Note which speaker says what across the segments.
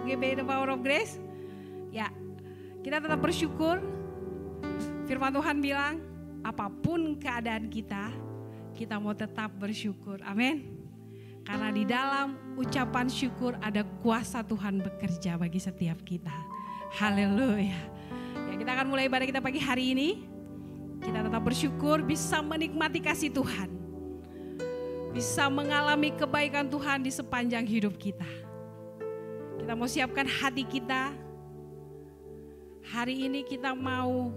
Speaker 1: GBI The Power of Grace. Ya, kita tetap bersyukur. Firman Tuhan bilang, apapun keadaan kita mau tetap bersyukur. Amin. Karena di dalam ucapan syukur ada kuasa Tuhan bekerja bagi setiap kita. Haleluya. Ya, kita akan mulai ibadah kita pagi hari ini. Kita tetap bersyukur bisa menikmati kasih Tuhan. Bisa mengalami kebaikan Tuhan di sepanjang hidup kita. Kita mau siapkan hati kita. Hari ini kita mau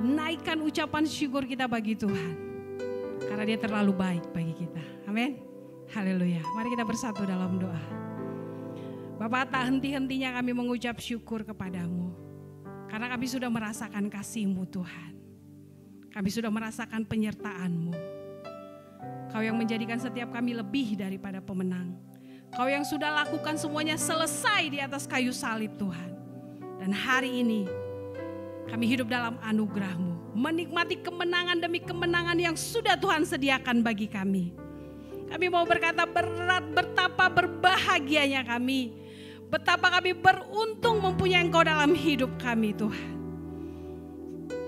Speaker 1: naikkan ucapan syukur kita bagi Tuhan. Karena Dia terlalu baik bagi kita. Amin. Haleluya. Mari kita bersatu dalam doa. Bapa, tak henti-hentinya kami mengucap syukur kepadamu. Karena kami sudah merasakan kasih-Mu Tuhan. Kami sudah merasakan penyertaan-Mu. Kau yang menjadikan setiap kami lebih daripada pemenang. Kau yang sudah lakukan semuanya selesai di atas kayu salib Tuhan. Dan hari ini kami hidup dalam anugerah-Mu. Menikmati kemenangan demi kemenangan yang sudah Tuhan sediakan bagi kami. Kami mau berkata betapa berbahagianya kami. Betapa kami beruntung mempunyai Engkau dalam hidup kami Tuhan.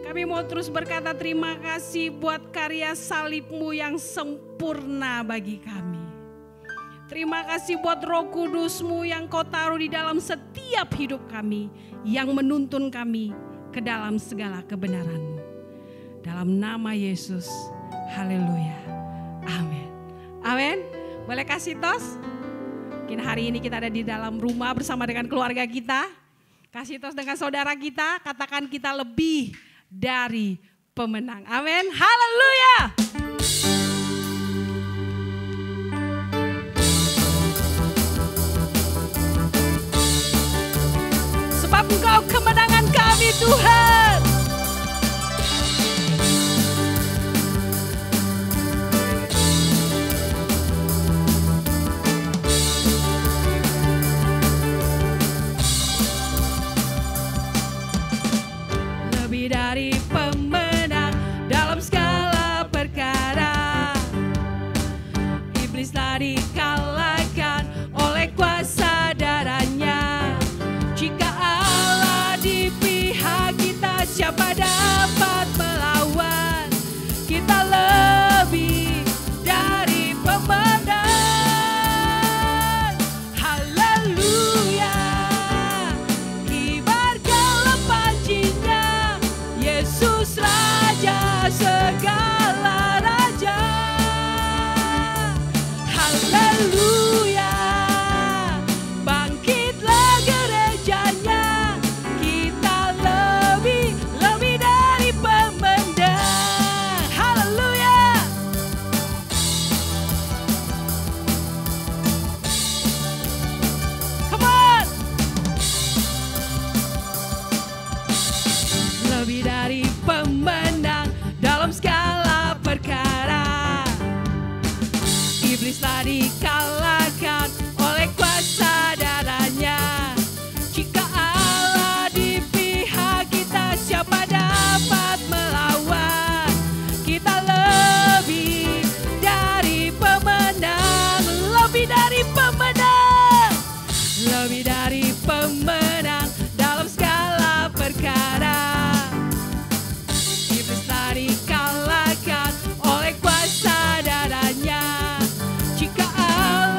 Speaker 1: Kami mau terus berkata terima kasih buat karya salib-Mu yang sempurna bagi kami. Terima kasih buat Roh Kudus-Mu yang Kau taruh di dalam setiap hidup kami. Yang menuntun kami ke dalam segala kebenaran-Mu. Dalam nama Yesus, haleluya, amin. Amin. Boleh kasih tos? Mungkin hari ini kita ada di dalam rumah bersama dengan keluarga kita. Kasih tos dengan saudara kita, katakan kita lebih dari pemenang. Amin, haleluya. Sebab Engkau kemenangan kami Tuhan. Lebih dari pemenang dalam segala perkara. Iblis telah dikalahkan oleh kuasa darahnya. Jika Allah di pihak kita, siapa dapat melawan? Kita lebih dari pemenang. Haleluya. Kibarkanlah pancinya, Yesus Raja segala raja. Haleluya. Bangkitlah gerejanya, kita lebih dari pemenang. Haleluya. Come on. Lebih dari pemenang dalam segala perkara. Iblis telah dikalahkan oleh kuasa darahnya. Jika Allah di pihak kita, siapa dapat melawan? Kita lebih dari pemenang. Lebih dari pemenang. Lebih dari pemenang dalam segala perkara. Iblis telah dikalahkan oleh kuasa darahnya. Jika Allah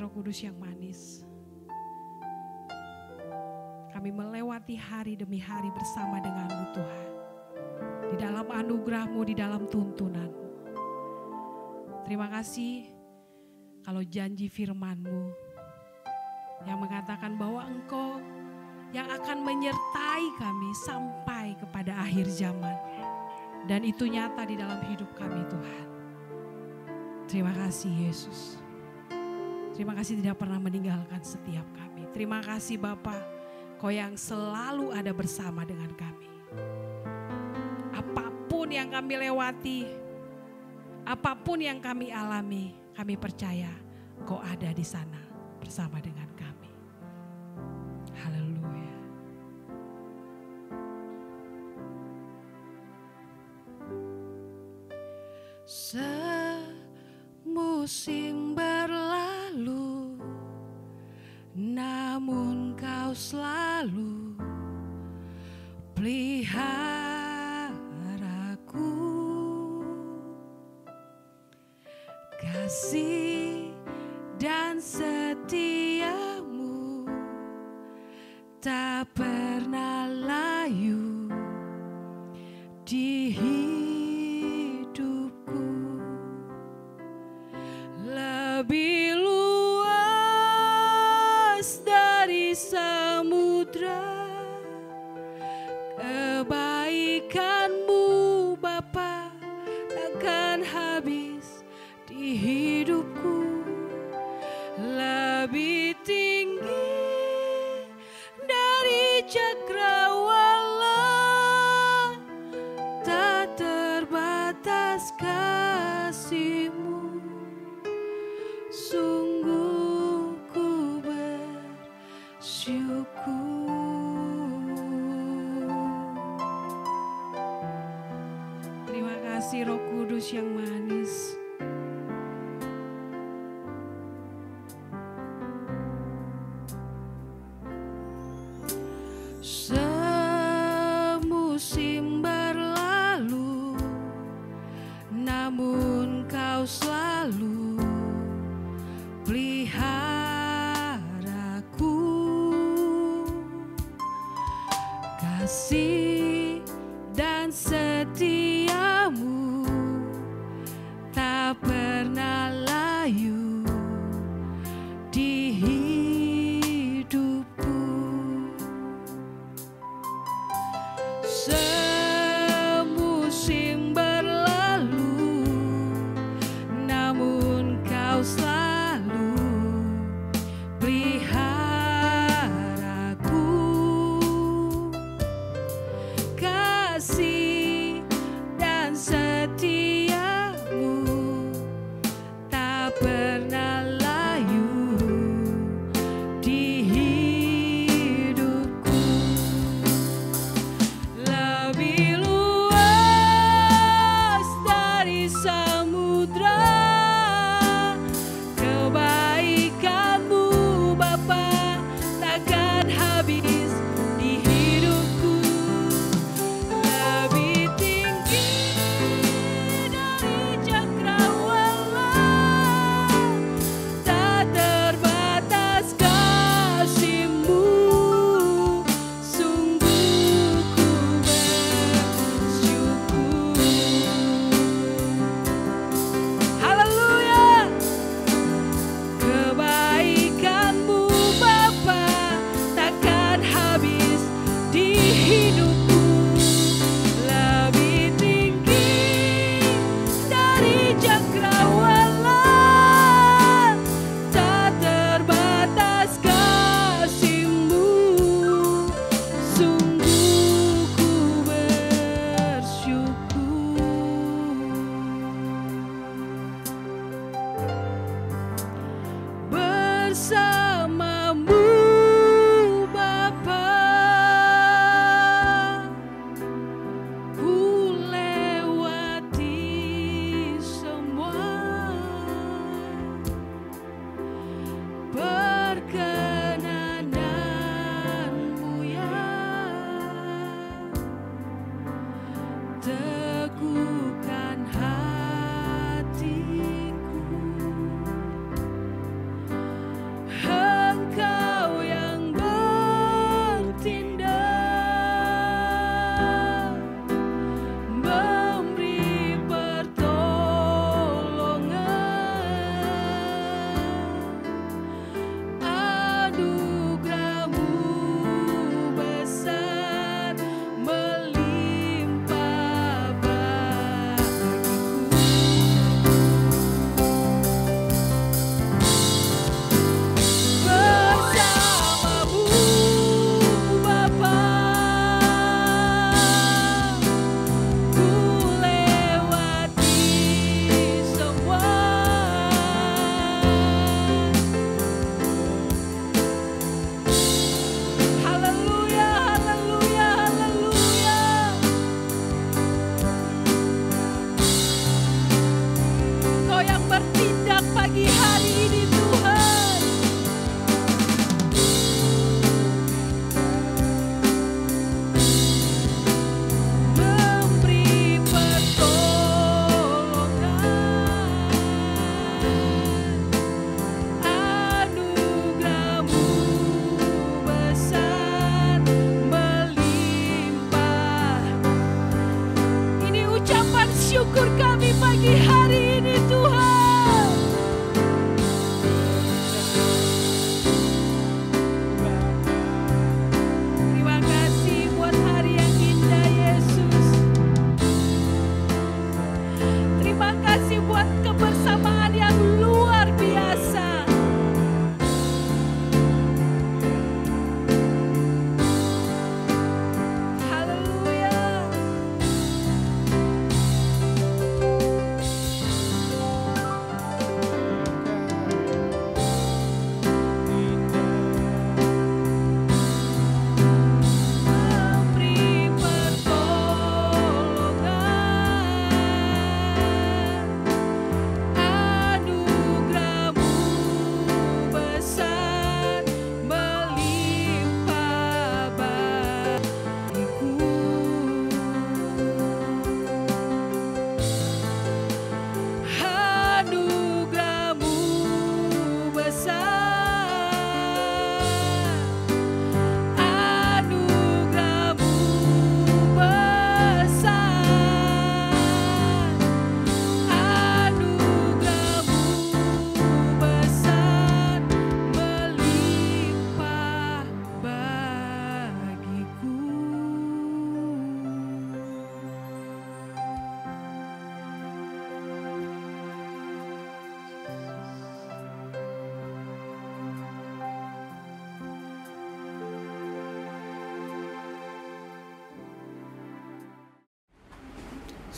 Speaker 1: kasih Roh Kudus yang manis. Kami melewati hari demi hari bersama dengan-Mu Tuhan. Di dalam anugerah-Mu, di dalam tuntunan-Mu. Terima kasih kalau janji firman-Mu yang mengatakan bahwa Engkau yang akan menyertai kami sampai kepada akhir zaman. Dan itu nyata di dalam hidup kami Tuhan. Terima kasih Yesus. Terima kasih tidak pernah meninggalkan setiap kami. Terima kasih Bapa, Kau yang selalu ada bersama dengan kami. Apapun yang kami lewati, apapun yang kami alami, kami percaya Kau ada di sana bersama dengan kami. Haleluya. Semusim berlalu, namun Kau selalu peliharaku. Kasih dan setia-Mu tak pernah layu di hidupku. Lebih luas dari samudra kebaikan-Mu Bapa takkan habis di hidupku. Lebih tinggi dari cakrawala, tak terbatas kasih-Mu. Sungguh ku bersyukur. Terima kasih Roh Kudus yang manis. Semusim berlalu, namun Kau selalu peliharaku. Kasih dan setia-Mu tak pernah layu di hidupku. Semusim berlalu, namun Kau selalu peliharaku. Kasih dan setia-Mu tak pernah layu di hidupku. Lebih luas dari samudra kebaikan-Mu Bapa takkan habis di hidupku. Lebih tinggi dari cakrawala, tak terbatas kasih-Mu. Sungguh ku bersyukur. Haleluya. Kebaikan-Mu Bapa takkan habis di hidupku. Lebih tinggi dari cakrawala, tak terbatas kasih-Mu. Sungguh ku bersyukur. Bersama-Mu Bapa, ku lewati semua. Perkenanan-Mu ya teguhkan hatiku.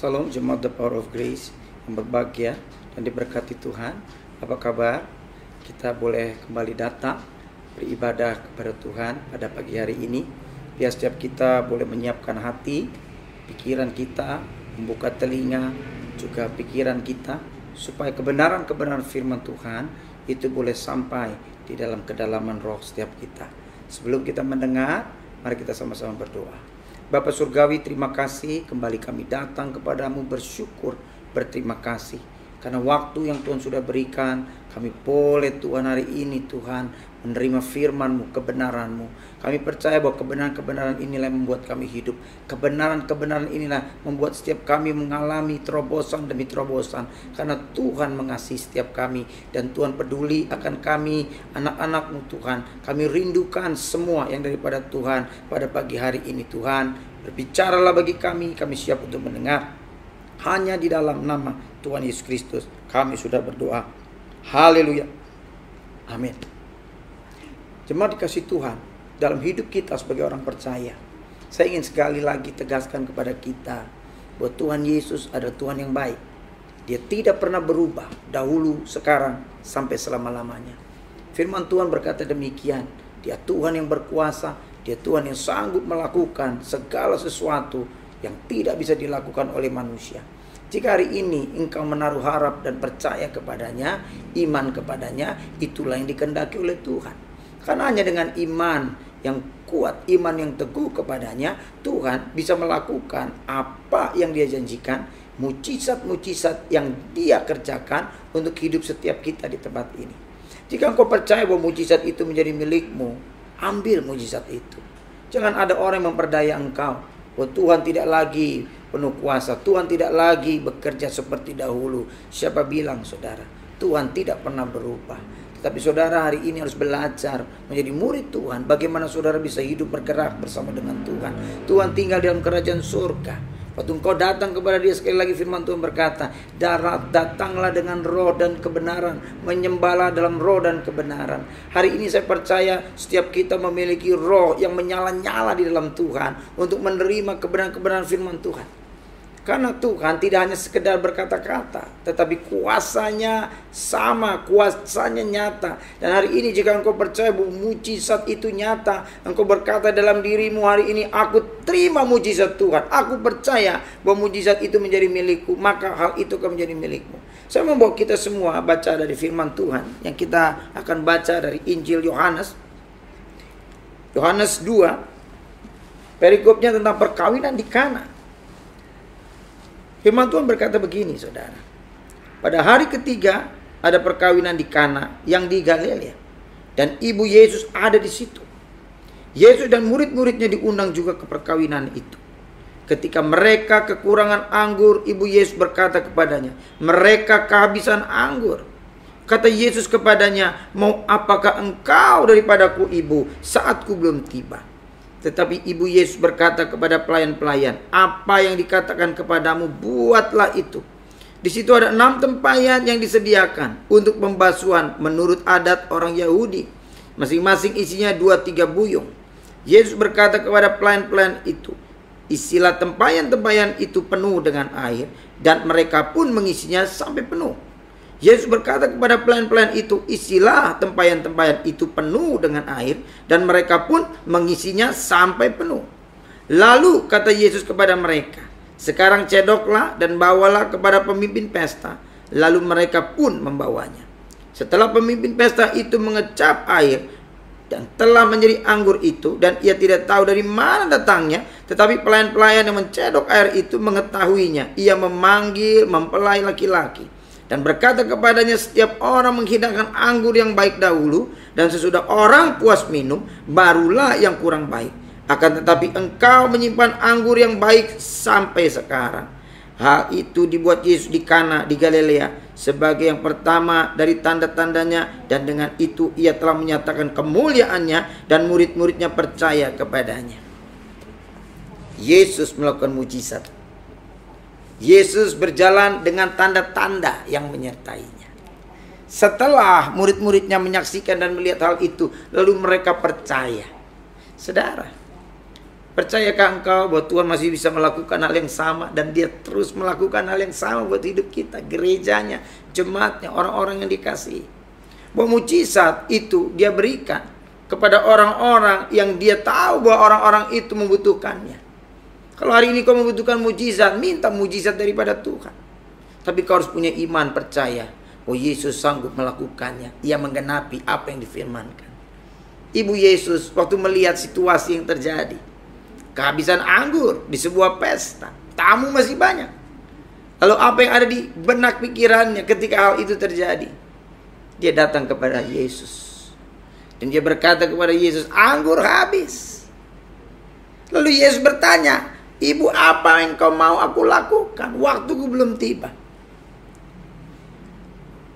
Speaker 2: Salam Jemaat The Power of Grace yang berbahagia dan diberkati Tuhan. Apa kabar? Kita boleh kembali datang beribadah kepada Tuhan pada pagi hari ini. Biar setiap kita boleh menyiapkan hati, pikiran kita, membuka telinga, juga pikiran kita, supaya kebenaran-kebenaran firman Tuhan itu boleh sampai di dalam kedalaman roh setiap kita. Sebelum kita mendengar, mari kita sama-sama berdoa. Bapa Surgawi, terima kasih kembali kami datang kepadamu bersyukur, berterima kasih. Karena waktu yang Tuhan sudah berikan, kami boleh Tuhan hari ini Tuhan menerima firman-Mu, kebenaran-Mu. Kami percaya bahwa kebenaran-kebenaran inilah yang membuat kami hidup. Kebenaran-kebenaran inilah membuat setiap kami mengalami terobosan demi terobosan. Karena Tuhan mengasihi setiap kami. Dan Tuhan peduli akan kami, anak-anak-Mu Tuhan. Kami rindukan semua yang daripada Tuhan pada pagi hari ini Tuhan. Berbicaralah bagi kami siap untuk mendengar. Hanya di dalam nama Tuhan Yesus Kristus kami sudah berdoa. Haleluya. Amin. Jemaat dikasih Tuhan, dalam hidup kita sebagai orang percaya, saya ingin sekali lagi tegaskan kepada kita bahwa Tuhan Yesus adalah Tuhan yang baik. Dia tidak pernah berubah, dahulu, sekarang, sampai selama-lamanya. Firman Tuhan berkata demikian, Dia Tuhan yang berkuasa, Dia Tuhan yang sanggup melakukan segala sesuatu yang tidak bisa dilakukan oleh manusia. Jika hari ini engkau menaruh harap dan percaya kepadanya, iman kepadanya, itulah yang dikehendaki oleh Tuhan. Karena hanya dengan iman yang kuat, iman yang teguh kepadanya, Tuhan bisa melakukan apa yang Dia janjikan, mujizat-mujizat yang Dia kerjakan untuk hidup setiap kita di tempat ini. Jika engkau percaya bahwa mujizat itu menjadi milikmu, ambil mujizat itu. Jangan ada orang yang memperdaya engkau bahwa Tuhan tidak lagi penuh kuasa, Tuhan tidak lagi bekerja seperti dahulu. Siapa bilang, saudara, Tuhan tidak pernah berubah. Tetapi saudara hari ini harus belajar menjadi murid Tuhan. Bagaimana saudara bisa hidup bergerak bersama dengan Tuhan. Tuhan tinggal dalam kerajaan surga. Waktu engkau datang kepada Dia, sekali lagi firman Tuhan berkata, datanglah dengan roh dan kebenaran, menyembahlah dalam roh dan kebenaran. Hari ini saya percaya setiap kita memiliki roh yang menyala-nyala di dalam Tuhan untuk menerima kebenaran-kebenaran firman Tuhan. Karena Tuhan tidak hanya sekedar berkata-kata, tetapi kuasanya sama, kuasanya nyata. Dan hari ini jika engkau percaya bahwa mujizat itu nyata, engkau berkata dalam dirimu hari ini, aku terima mujizat Tuhan, aku percaya bahwa mujizat itu menjadi milikku, maka hal itu akan menjadi milikmu. Saya membawa kita semua baca dari firman Tuhan, yang kita akan baca dari Injil Yohanes. Yohanes 2, perikopnya tentang perkawinan di Kana. Firman Tuhan berkata begini, saudara. Pada hari ketiga ada perkawinan di Kana yang di Galilea, dan ibu Yesus ada di situ. Yesus dan murid-muridnya diundang juga ke perkawinan itu. Ketika mereka kekurangan anggur, ibu Yesus berkata kepadanya, mereka kehabisan anggur. Kata Yesus kepadanya, mau apakah engkau daripadaku, ibu, saatku belum tiba. Tetapi ibu Yesus berkata kepada pelayan-pelayan, apa yang dikatakan kepadamu, buatlah itu. Di situ ada 6 tempayan yang disediakan untuk pembasuhan menurut adat orang Yahudi. Masing-masing isinya 2-3 buyung. Yesus berkata kepada pelayan-pelayan itu, isilah tempayan-tempayan itu penuh dengan air, dan mereka pun mengisinya sampai penuh. Yesus berkata kepada pelayan-pelayan itu, isilah tempayan-tempayan itu penuh dengan air, dan mereka pun mengisinya sampai penuh. Lalu kata Yesus kepada mereka, sekarang cedoklah dan bawalah kepada pemimpin pesta. Lalu mereka pun membawanya. Setelah pemimpin pesta itu mengecap air dan telah menjadi anggur itu, dan ia tidak tahu dari mana datangnya, tetapi pelayan-pelayan yang mencedok air itu mengetahuinya. Ia memanggil mempelai laki-laki dan berkata kepadanya, setiap orang menghidangkan anggur yang baik dahulu, dan sesudah orang puas minum, barulah yang kurang baik. Akan tetapi engkau menyimpan anggur yang baik sampai sekarang. Hal itu dibuat Yesus di Kana di Galilea sebagai yang pertama dari tanda-tandanya, dan dengan itu ia telah menyatakan kemuliaannya, dan murid-muridnya percaya kepadanya. Yesus melakukan mujizat. Yesus berjalan dengan tanda-tanda yang menyertainya. Setelah murid-muridnya menyaksikan dan melihat hal itu, lalu mereka percaya. Saudara, Percayakah engkau bahwa Tuhan masih bisa melakukan hal yang sama, dan Dia terus melakukan hal yang sama buat hidup kita, gerejanya, jemaatnya, orang-orang yang dikasihi. Bahwa mujizat itu Dia berikan kepada orang-orang yang Dia tahu bahwa orang-orang itu membutuhkannya. Kalau hari ini kau membutuhkan mujizat, minta mujizat daripada Tuhan. Tapi kau harus punya iman, percaya bahwa Yesus sanggup melakukannya. Ia menggenapi apa yang difirmankan. Ibu Yesus waktu melihat situasi yang terjadi, kehabisan anggur di sebuah pesta, tamu masih banyak. Lalu apa yang ada di benak pikirannya ketika hal itu terjadi? Dia datang kepada Yesus dan dia berkata kepada Yesus, anggur habis. Lalu Yesus bertanya, Ibu, apa yang kau mau aku lakukan? Waktuku belum tiba.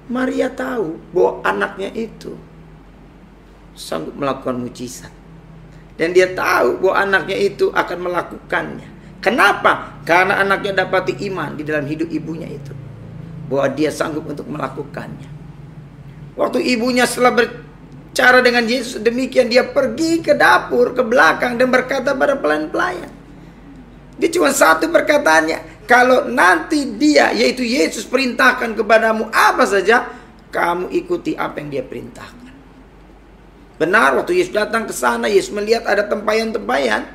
Speaker 2: Maria tahu bahwa anaknya itu sanggup melakukan mujizat. Dan dia tahu bahwa anaknya itu akan melakukannya. Kenapa? Karena anaknya dapati iman di dalam hidup ibunya itu, bahwa dia sanggup untuk melakukannya. Waktu ibunya setelah berbicara dengan Yesus demikian, dia pergi ke dapur, ke belakang, dan berkata pada pelayan-pelayan. Dia cuma satu perkataannya, kalau nanti dia, yaitu Yesus, perintahkan kepadamu apa saja, kamu ikuti apa yang dia perintahkan. Benar, waktu Yesus datang ke sana, Yesus melihat ada tempayan-tempayan.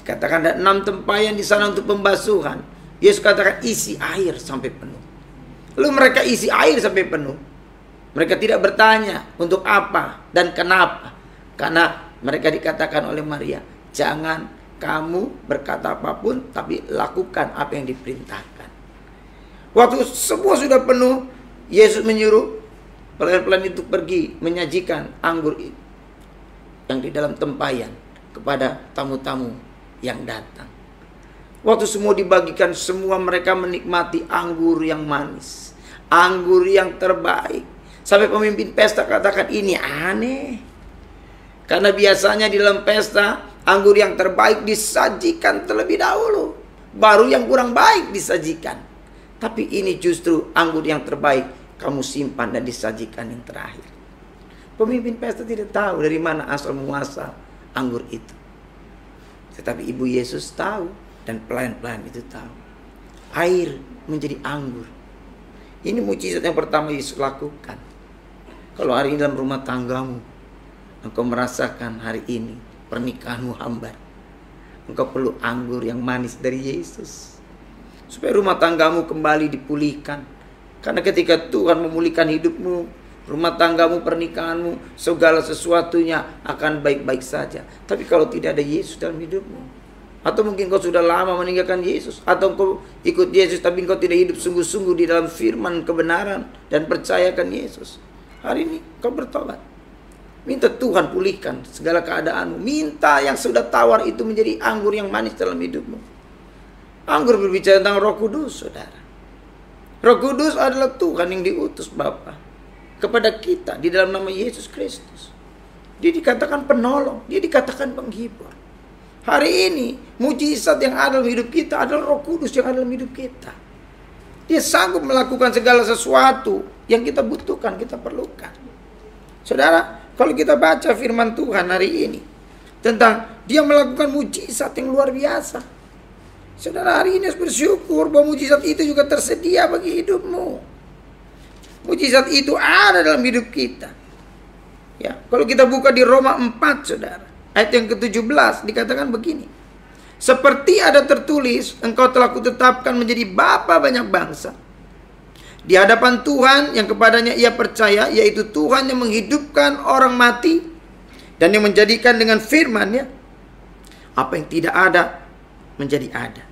Speaker 2: Dikatakan ada 6 tempayan di sana untuk pembasuhan. Yesus katakan isi air sampai penuh. Lalu mereka isi air sampai penuh. Mereka tidak bertanya untuk apa dan kenapa. Karena mereka dikatakan oleh Maria, jangan kamu berkata apapun, tapi lakukan apa yang diperintahkan. Waktu semua sudah penuh, Yesus menyuruh pelayan-pelayan itu pergi menyajikan anggur yang di dalam tempayan kepada tamu-tamu yang datang. Waktu semua dibagikan, semua mereka menikmati anggur yang manis, anggur yang terbaik. Sampai pemimpin pesta katakan ini aneh. Karena biasanya di dalam pesta anggur yang terbaik disajikan terlebih dahulu, baru yang kurang baik disajikan. Tapi ini justru anggur yang terbaik kamu simpan dan disajikan yang terakhir. Pemimpin pesta tidak tahu dari mana asal muasal anggur itu. Tetapi Ibu Yesus tahu dan pelayan-pelayan itu tahu. Air menjadi anggur. Ini mujizat yang pertama Yesus lakukan. Kalau hari ini dalam rumah tanggamu, engkau merasakan hari ini pernikahanmu hambar, engkau perlu anggur yang manis dari Yesus. Supaya rumah tanggamu kembali dipulihkan. Karena ketika Tuhan memulihkan hidupmu, rumah tanggamu, pernikahanmu, segala sesuatunya akan baik-baik saja. Tapi kalau tidak ada Yesus dalam hidupmu, atau mungkin kau sudah lama meninggalkan Yesus, atau kau ikut Yesus tapi kau tidak hidup sungguh-sungguh di dalam firman kebenaran dan percayakan Yesus, hari ini kau bertobat. Minta Tuhan pulihkan segala keadaanmu. Minta yang sudah tawar itu menjadi anggur yang manis dalam hidupmu. Anggur berbicara tentang Roh Kudus, saudara. Roh Kudus adalah Tuhan yang diutus Bapa kepada kita di dalam nama Yesus Kristus. Dia dikatakan penolong, dia dikatakan penghibur. Hari ini mujizat yang ada dalam hidup kita adalah Roh Kudus yang ada dalam hidup kita. Dia sanggup melakukan segala sesuatu yang kita butuhkan, kita perlukan. Saudara, kalau kita baca firman Tuhan hari ini tentang dia melakukan mujizat yang luar biasa, saudara, hari ini harus bersyukur bahwa mujizat itu juga tersedia bagi hidupmu. Mujizat itu ada dalam hidup kita. Ya, kalau kita buka di Roma 4, saudara, ayat yang ke-17 dikatakan begini. Seperti ada tertulis, engkau telah kutetapkan menjadi bapa banyak bangsa di hadapan Tuhan yang kepadanya ia percaya, yaitu Tuhan yang menghidupkan orang mati dan yang menjadikan dengan firman-Nya apa yang tidak ada menjadi ada.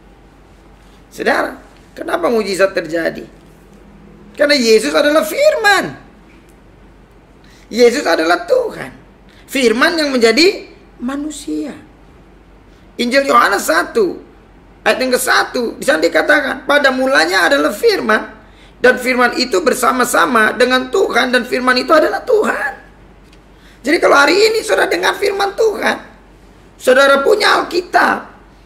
Speaker 2: Saudara, kenapa mujizat terjadi? Karena Yesus adalah firman. Yesus adalah Tuhan. Firman yang menjadi manusia. Injil Yohanes 1 ayat yang ke-1 di sana dikatakan, pada mulanya adalah firman, dan firman itu bersama-sama dengan Tuhan, dan firman itu adalah Tuhan. Jadi kalau hari ini saudara dengar firman Tuhan, saudara punya Alkitab,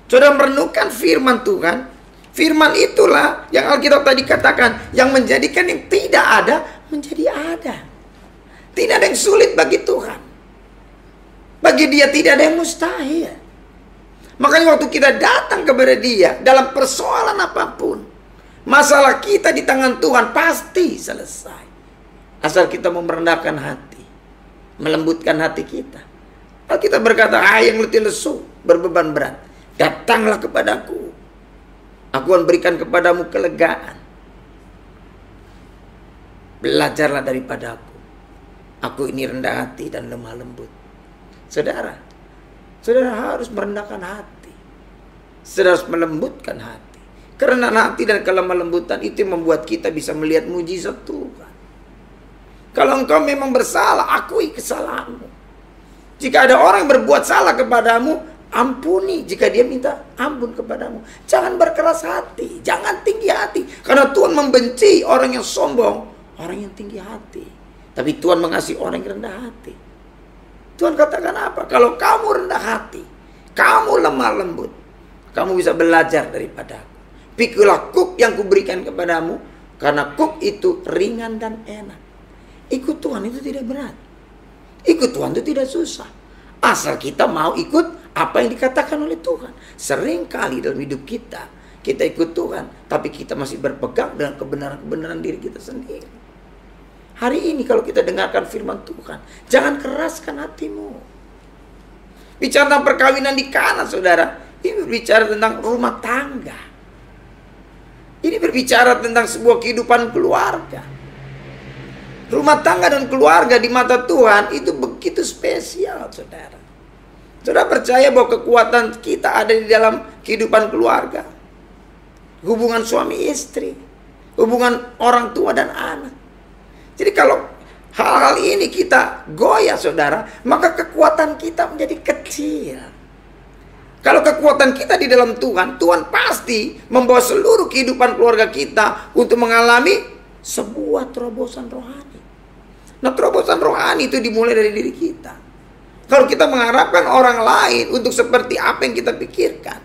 Speaker 2: saudara merenungkan firman Tuhan, firman itulah yang Alkitab tadi katakan, yang menjadikan yang tidak ada menjadi ada. Tidak ada yang sulit bagi Tuhan. Bagi Dia tidak ada yang mustahil. Makanya waktu kita datang kepada Dia dalam persoalan apapun, masalah kita di tangan Tuhan pasti selesai. Asal kita mau merendahkan hati, melembutkan hati kita. Alkitab berkata, yang letih lesu, berbeban berat, datanglah kepadaku. Aku akan berikan kepadamu kelegaan. Belajarlah daripadaku. Aku ini rendah hati dan lemah lembut. Saudara harus merendahkan hati. Saudara harus melembutkan hati. Karena hati dan kelemah lembutan itu membuat kita bisa melihat mujizat Tuhan. Kalau engkau memang bersalah, akui kesalahanmu. Jika ada orang yang berbuat salah kepadamu, ampuni jika dia minta ampun kepadamu. Jangan berkeras hati, jangan tinggi hati. Karena Tuhan membenci orang yang sombong, orang yang tinggi hati. Tapi Tuhan mengasihi orang yang rendah hati. Tuhan katakan apa? Kalau kamu rendah hati, kamu lemah lembut, kamu bisa belajar daripadaku. Pikulah kuk yang kuberikan kepadamu, karena kuk itu ringan dan enak. Ikut Tuhan itu tidak berat. Ikut Tuhan itu tidak susah. Asal kita mau ikut apa yang dikatakan oleh Tuhan. Seringkali dalam hidup kita ikut Tuhan, tapi kita masih berpegang dengan kebenaran-kebenaran diri kita sendiri. Hari ini kalau kita dengarkan firman Tuhan, jangan keraskan hatimu. Bicara tentang perkawinan di Kana, saudara, ini berbicara tentang rumah tangga. Ini berbicara tentang sebuah kehidupan keluarga. Rumah tangga dan keluarga di mata Tuhan itu begitu spesial, saudara. Saudara percaya bahwa kekuatan kita ada di dalam kehidupan keluarga. Hubungan suami istri, hubungan orang tua dan anak. Jadi kalau hal-hal ini kita goyah, saudara, maka kekuatan kita menjadi kecil. Kalau kekuatan kita di dalam Tuhan, Tuhan pasti membawa seluruh kehidupan keluarga kita untuk mengalami sebuah terobosan rohani. Nah, terobosan rohani itu dimulai dari diri kita. Kalau kita mengharapkan orang lain untuk seperti apa yang kita pikirkan,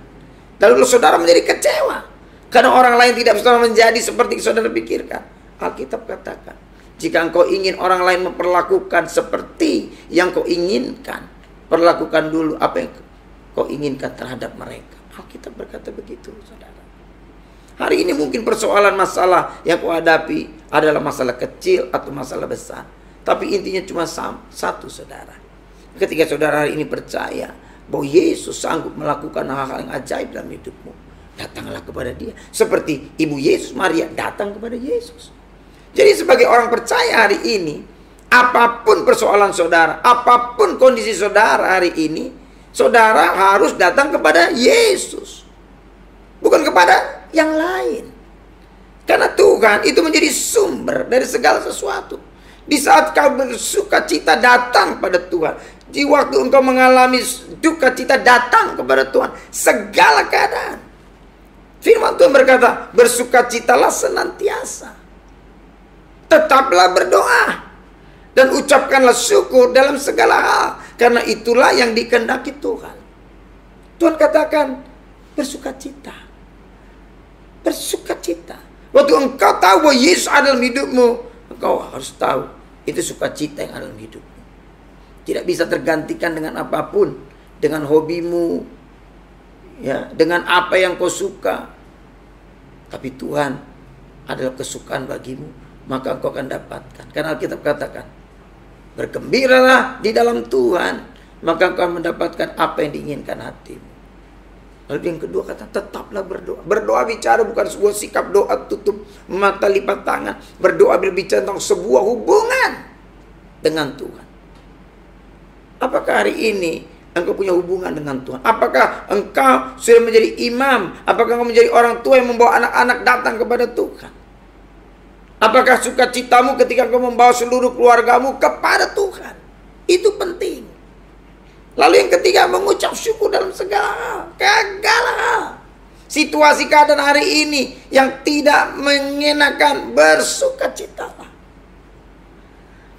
Speaker 2: lalu saudara menjadi kecewa karena orang lain tidak bisa menjadi seperti yang saudara pikirkan. Alkitab katakan, jika engkau ingin orang lain memperlakukan seperti yang kau inginkan, perlakukan dulu apa yang kau inginkan terhadap mereka. Alkitab berkata begitu, saudara. Hari ini mungkin persoalan masalah yang kau hadapi adalah masalah kecil atau masalah besar. Tapi intinya cuma satu, saudara. Ketika saudara hari ini percaya bahwa Yesus sanggup melakukan hal-hal yang ajaib dalam hidupmu, datanglah kepada Dia. Seperti Ibu Yesus Maria datang kepada Yesus. Jadi sebagai orang percaya hari ini, apapun persoalan saudara, apapun kondisi saudara hari ini, saudara harus datang kepada Yesus, bukan kepada yang lain. Karena Tuhan itu menjadi sumber dari segala sesuatu. Di saat kau bersuka cita, datang pada Tuhan. Di waktu engkau mengalami duka cita, datang kepada Tuhan. Segala keadaan. Firman Tuhan berkata, bersukacitalah senantiasa. Tetaplah berdoa. Dan ucapkanlah syukur dalam segala hal. Karena itulah yang dikehendaki Tuhan. Tuhan katakan, bersukacita. Bersukacita. Waktu engkau tahu bahwa Yesus ada dalam hidupmu, engkau harus tahu itu sukacita yang ada dalam hidupmu. Tidak bisa tergantikan dengan apapun. Dengan hobimu, ya, dengan apa yang kau suka. Tapi Tuhan adalah kesukaan bagimu, maka engkau akan dapatkan. Karena Alkitab katakan, bergembiralah di dalam Tuhan, maka engkau akan mendapatkan apa yang diinginkan hatimu. Lalu yang kedua kata, tetaplah berdoa. Berdoa bicara bukan sebuah sikap doa tutup mata lipat tangan. Berdoa berbicara tentang sebuah hubungan dengan Tuhan. Apakah hari ini engkau punya hubungan dengan Tuhan? Apakah engkau sudah menjadi imam? Apakah engkau menjadi orang tua yang membawa anak-anak datang kepada Tuhan? Apakah sukacitamu ketika engkau membawa seluruh keluargamu kepada Tuhan? Itu penting. Lalu yang ketiga, mengucap syukur dalam segala hal. Situasi keadaan hari ini yang tidak mengenakan, bersukacitalah.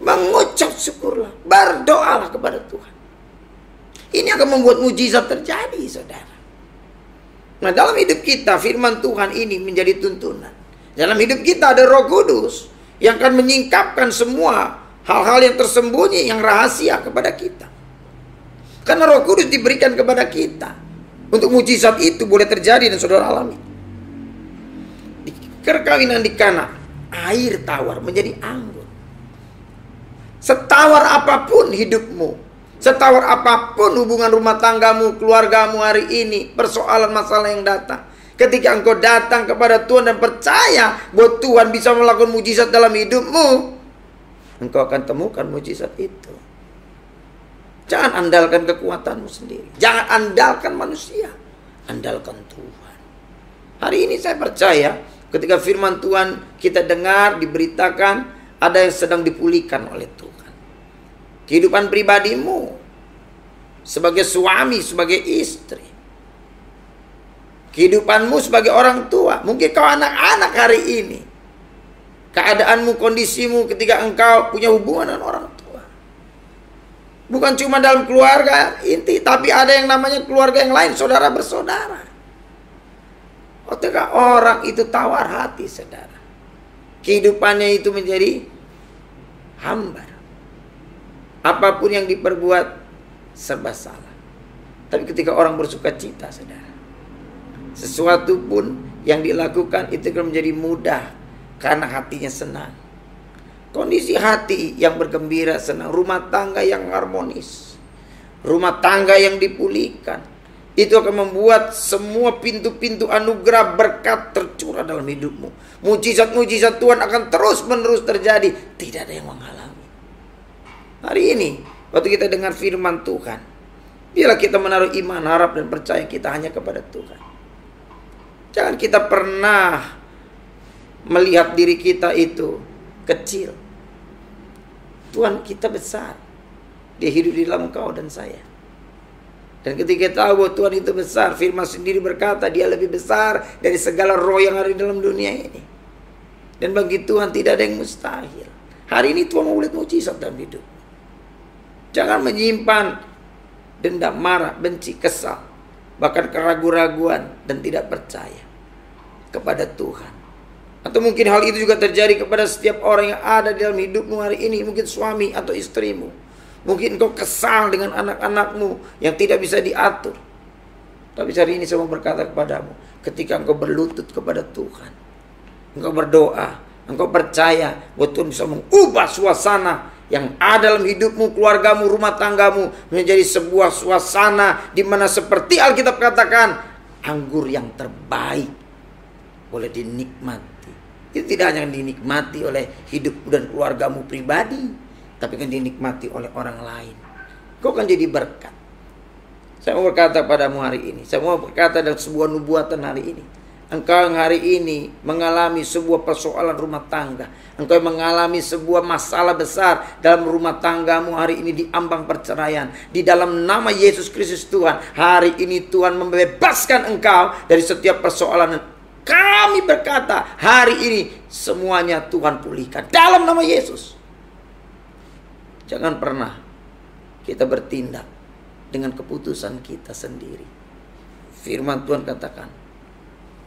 Speaker 2: Mengucap syukurlah, berdoalah kepada Tuhan. Ini akan membuat mujizat terjadi, saudara. Nah, dalam hidup kita firman Tuhan ini menjadi tuntunan. Dalam hidup kita ada Roh Kudus yang akan menyingkapkan semua hal-hal yang tersembunyi, yang rahasia kepada kita. Karena Roh Kudus diberikan kepada kita Untuk mujizat itu boleh terjadi dan saudara alami. Di perkawinan di Kana, air tawar menjadi anggur. Setawar apapun hidupmu, setawar apapun hubungan rumah tanggamu, keluargamu hari ini, persoalan masalah yang datang, ketika engkau datang kepada Tuhan dan percaya bahwa Tuhan bisa melakukan mujizat dalam hidupmu, engkau akan temukan mujizat itu. Jangan andalkan kekuatanmu sendiri. Jangan andalkan manusia. Andalkan Tuhan. Hari ini saya percaya ketika firman Tuhan kita dengar, diberitakan, ada yang sedang dipulihkan oleh Tuhan. Kehidupan pribadimu sebagai suami, sebagai istri. Kehidupanmu sebagai orang tua. Mungkin kau anak-anak hari ini. Keadaanmu, kondisimu ketika engkau punya hubungan dengan orang tua. Bukan cuma dalam keluarga inti, tapi ada yang namanya keluarga yang lain, saudara bersaudara. Ketika orang itu tawar hati, saudara, kehidupannya itu menjadi hambar. Apapun yang diperbuat serba salah. Tapi ketika orang bersuka cita, saudara, sesuatu pun yang dilakukan itu akan menjadi mudah karena hatinya senang. Kondisi hati yang bergembira, senang, rumah tangga yang harmonis, rumah tangga yang dipulihkan, itu akan membuat semua pintu-pintu anugerah berkat tercurah dalam hidupmu. Mujizat-mujizat Tuhan akan terus-menerus terjadi, tidak ada yang menghalangi. Hari ini, waktu kita dengar firman Tuhan, biarlah kita menaruh iman, harap dan percaya kita hanya kepada Tuhan. Jangan kita pernah melihat diri kita itu kecil. Tuhan kita besar. Dia hidup di dalam engkau dan saya. Dan ketika kita tahu bahwa Tuhan itu besar, firman sendiri berkata dia lebih besar dari segala roh yang ada di dalam dunia ini. Dan bagi Tuhan tidak ada yang mustahil. Hari ini Tuhan mau lihat mujizat dalam hidup. Jangan menyimpan dendam, marah, benci, kesal, bahkan keraguan-raguan dan tidak percaya kepada Tuhan. Atau mungkin hal itu juga terjadi kepada setiap orang yang ada di dalam hidupmu hari ini. Mungkin suami atau istrimu. Mungkin engkau kesal dengan anak-anakmu yang tidak bisa diatur. Tapi hari ini saya mau berkata kepadamu, ketika engkau berlutut kepada Tuhan, engkau berdoa, engkau percaya bahwa Tuhan bisa mengubah suasana yang ada dalam hidupmu, keluargamu, rumah tanggamu menjadi sebuah suasana di mana seperti Alkitab katakan, anggur yang terbaik boleh dinikmati. Itu tidak hanya dinikmati oleh hidupmu dan keluargamu pribadi, tapi kan dinikmati oleh orang lain. Kau akan jadi berkat. Saya mau berkata padamu hari ini, saya mau berkata dalam sebuah nubuatan hari ini. Engkau yang hari ini mengalami sebuah persoalan rumah tangga, engkau yang mengalami sebuah masalah besar dalam rumah tanggamu hari ini di ambang perceraian. Di dalam nama Yesus Kristus Tuhan, hari ini Tuhan membebaskan engkau dari setiap persoalan. Kami berkata hari ini semuanya Tuhan pulihkan dalam nama Yesus. Jangan pernah kita bertindak dengan keputusan kita sendiri. Firman Tuhan katakan,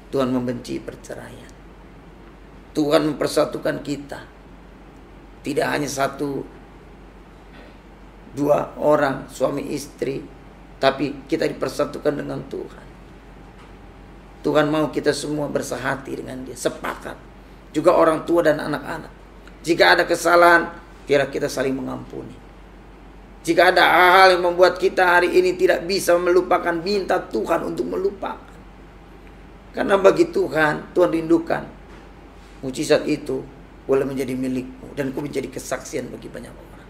Speaker 2: Tuhan membenci perceraian. Tuhan mempersatukan kita. Tidak hanya satu, dua orang suami istri, tapi kita dipersatukan dengan Tuhan. Tuhan mau kita semua bersehati dengan dia, sepakat. Juga orang tua dan anak-anak. Jika ada kesalahan, biarlah kita saling mengampuni. Jika ada hal-hal yang membuat kita hari ini tidak bisa melupakan, minta Tuhan untuk melupakan. Karena bagi Tuhan, Tuhan rindukan mujizat itu boleh menjadi milikmu dan ku menjadi kesaksian bagi banyak orang.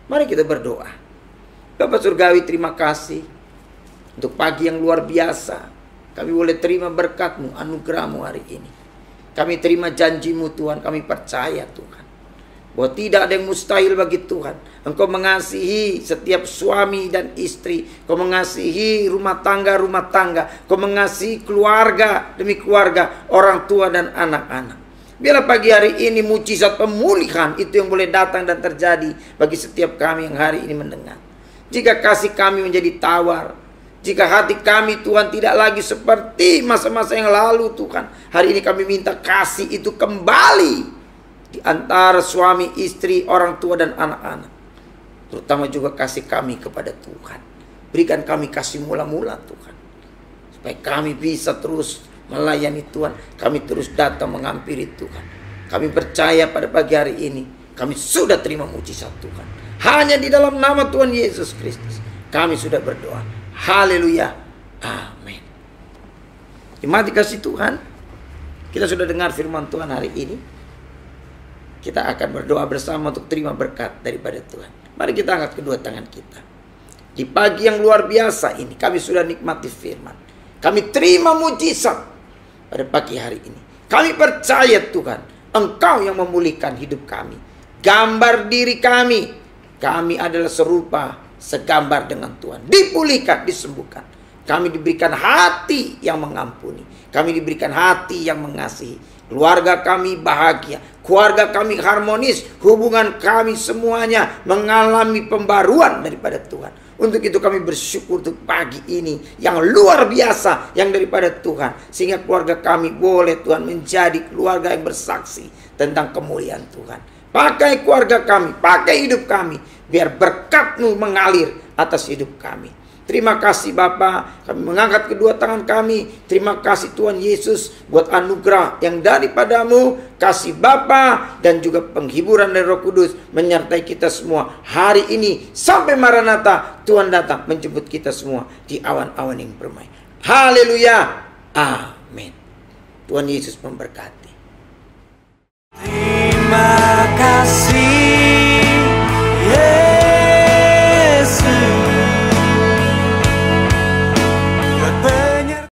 Speaker 2: Mari kita berdoa. Bapa Surgawi, terima kasih untuk pagi yang luar biasa. Kami boleh terima berkat-Mu, anugerah-Mu hari ini. Kami terima janji-Mu Tuhan, kami percaya Tuhan, bahwa tidak ada yang mustahil bagi Tuhan. Engkau mengasihi setiap suami dan istri. Engkau mengasihi rumah tangga, Engkau mengasihi keluarga demi keluarga, orang tua dan anak-anak. Biarlah pagi hari ini mujizat pemulihan itu yang boleh datang dan terjadi bagi setiap kami yang hari ini mendengar. Jika kasih kami menjadi tawar, jika hati kami Tuhan tidak lagi seperti masa-masa yang lalu Tuhan, hari ini kami minta kasih itu kembali di antara suami, istri, orang tua dan anak-anak. Terutama juga kasih kami kepada Tuhan. Berikan kami kasih mula-mula Tuhan. supaya kami bisa terus melayani Tuhan, kami terus datang menghampiri Tuhan. Kami percaya pada pagi hari ini kami sudah terima mujizat Tuhan. Hanya di dalam nama Tuhan Yesus Kristus kami sudah berdoa. Haleluya. Amin. Jemaat dikasih Tuhan, kita sudah dengar firman Tuhan hari ini. Kita akan berdoa bersama untuk terima berkat daripada Tuhan. Mari kita angkat kedua tangan kita. Di pagi yang luar biasa ini kami sudah nikmati firman. Kami terima mujizat pada pagi hari ini. Kami percaya Tuhan, Engkau yang memulihkan hidup kami. Gambar diri kami, kami adalah serupa segambar dengan Tuhan. Dipulihkan, disembuhkan. Kami diberikan hati yang mengampuni. Kami diberikan hati yang mengasihi. Keluarga kami bahagia, keluarga kami harmonis, hubungan kami semuanya mengalami pembaruan daripada Tuhan. Untuk itu kami bersyukur untuk pagi ini yang luar biasa yang daripada Tuhan. Sehingga keluarga kami boleh Tuhan menjadi keluarga yang bersaksi tentang kemuliaan Tuhan. Pakai keluarga kami, pakai hidup kami, biar berkat-Mu mengalir atas hidup kami. Terima kasih Bapa, kami mengangkat kedua tangan kami. Terima kasih Tuhan Yesus buat anugerah yang daripada-Mu, kasih Bapa, dan juga penghiburan dari Roh Kudus menyertai kita semua hari ini sampai Maranatha Tuhan datang menjemput kita semua di awan-awan yang permai. Haleluya. Amin. Tuhan Yesus memberkati. Terima